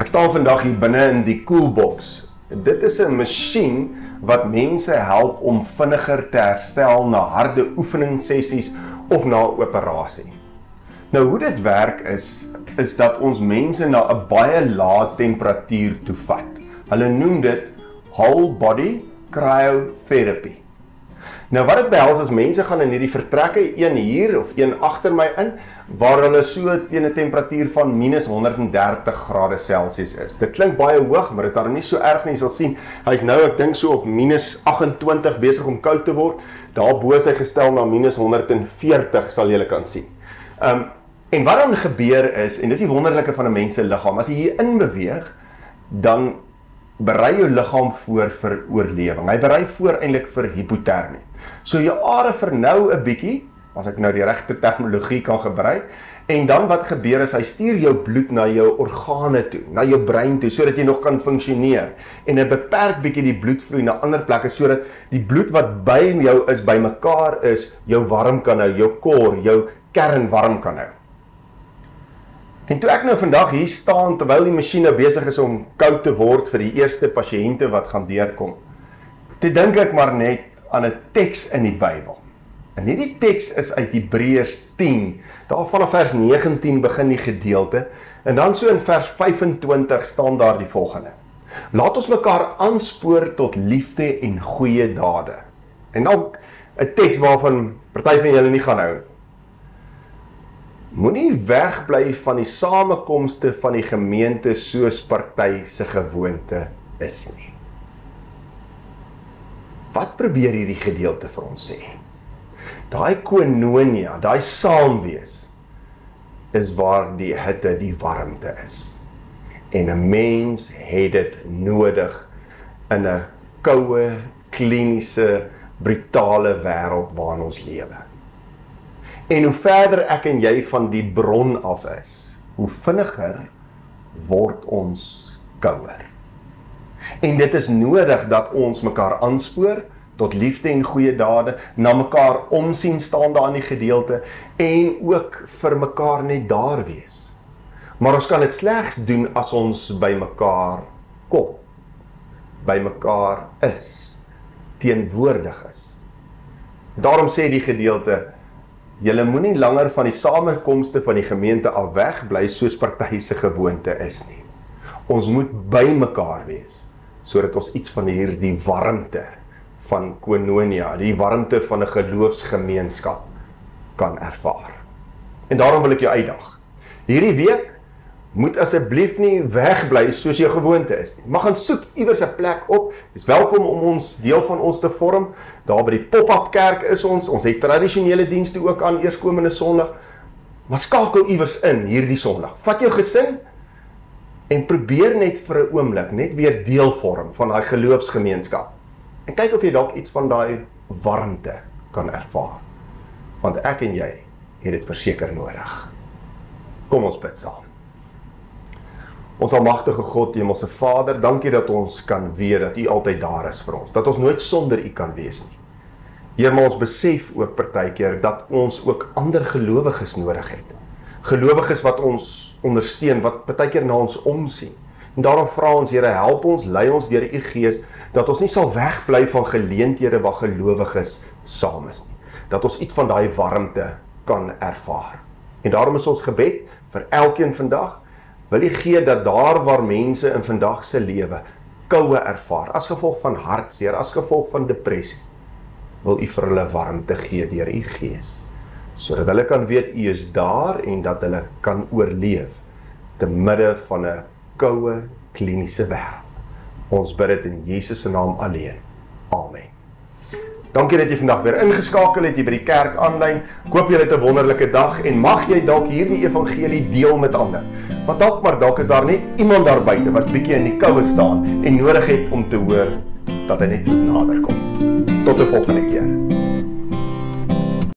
staan vandag hier binne in die Coolbox. Dit is 'n masjien wat mense help om vinniger te herstel na harde oefeningssessies of na 'n operasie. Nou hoe dit werk is dat ons mense na 'n baie lae temperatuur toe vat. Hulle noem dit whole body cryotherapy. Nou wat dit behels is, mense gaan in hierdie vertrekke, een hier of een agter my in, waar hulle so teen 'n temperatuur van minus 130 grade Celsius is. Dit klink baie hoog, maar is daar nie so erg nie. Jy sal sien, hy's nou, ek dink so op minus 28 besig om koud te word. Daarbo is hy gestel na minus 140, sal julle kan sien. En wat dan gebeur is, en dis die wonderlike van 'n mens se liggaam, as jy hier in beweeg, dan berei jou liggaam voor vir oorlewing. Hy berei voor eintlik vir hipotermie. So jou are vernou 'n bietjie, as ek nou die regte terminologie kan gebruik, en dan wat gebeur is, hy stuur jou bloed na jou organe toe, na jou brein toe, sodat jy nog kan funksioneer, en hy beperk bietjie die bloedvloei na ander plekke, sodat die bloed wat by jou is, by mekaar is, jou warm kan hou, jou core, jou kern warm kan hou. En toe ek nou vandag hier staan, terwyl die masjien nou besig is om koud te word vir die eerste pasiënte wat gaan deurkom, toe dink ek maar net aan 'n teks in die Bybel. En hierdie teks is uit Hebreërs 10, daar vanaf vers 19 begin die gedeelte, en dan so in vers 25 staan daar die volgende: Laat ons mekaar aanspoor tot liefde en goeie dade. En dan 'n teks waarvan party van julle nie gaan hou. Moenie wegbly van die samekomste van die gemeente soos party se gewoonte is nie. Wat probeer hierdie gedeelte vir ons sê? Daai koinonia, daai saamwees, is waar die hitte, die warmte is. En 'n mens het dit nodig in 'n koue, kliniese, brutale wêreld waarin ons lewe. En hoe verder ek en jy van die bron af is, hoe vinniger word ons kouer. En dit is nodig dat ons mekaar aanspoor tot liefde en goeie dade, na mekaar omsien staan daar in die gedeelte, en ook vir mekaar net daar wees. Maar ons kan dit slegs doen as ons by mekaar kom, by mekaar is, teenwoordig is. Daarom sê die gedeelte, julle moenie langer van die samekomste van die gemeente af wegbly soos party se gewoonte is nie. Ons moet by mekaar wees, sodat ons iets van hierdie warmte van koinonia, die warmte van 'n geloofsgemeenskap kan ervaar. En daarom wil ek jou uitdag. Hierdie week moet asseblief nie wegbly soos jou gewoonte is nie. Mag gaan soek iewers 'n plek op. Dis welkom om ons deel van ons te vorm. Daar by die pop-up kerk is ons het tradisionele dienste ook aan eerskomende Sondag. Maar skakel iewers in hierdie Sondag. Vat jou gesin en probeer net vir 'n oomblik net weer deel vorm van daai geloofsgemeenskap. En kyk of jy dalk iets van daai warmte kan ervaar. Want ek en jy het dit verseker nodig. Kom ons bid saam. Ons almagtige God, Hemelse Vader, dankie dat ons kan weet dat U altyd daar is vir ons, dat ons nooit sonder U kan wees nie. Heer, maar ons besef ook partykeer dat ons ook ander gelowiges nodig het. Gelowiges wat ons ondersteun, wat partykeer na ons omsien. En daarom vra ons, Here, help ons, lei ons deur U Gees, dat ons nie sal wegbly van geleenthede waar gelowiges saam is nie. Dat ons iets van daai warmte kan ervaar. En daarom is ons gebed vir elkeen vandag, wil U gee dat daar waar mense in vandag se lewe koue ervaar, as gevolg van hartseer, as gevolg van depressie, wil U vir hulle warmte gee deur U Gees, sodat hulle kan weet U is daar en dat hulle kan oorleef te midde van 'n koue, kliniese wêreld. Ons bid dit in Jesus se naam alleen. Amen. Dankie dat jy vandag weer ingeskakel het hier by die kerk aanlyn. Ek hoop jy het 'n wonderlike dag en mag jy dalk hierdie evangelie deel met ander. Want dalk is daar net iemand daar buite wat bietjie in die koue staan en nodig het om te hoor dat hy net nader kom. Tot 'n volgende keer.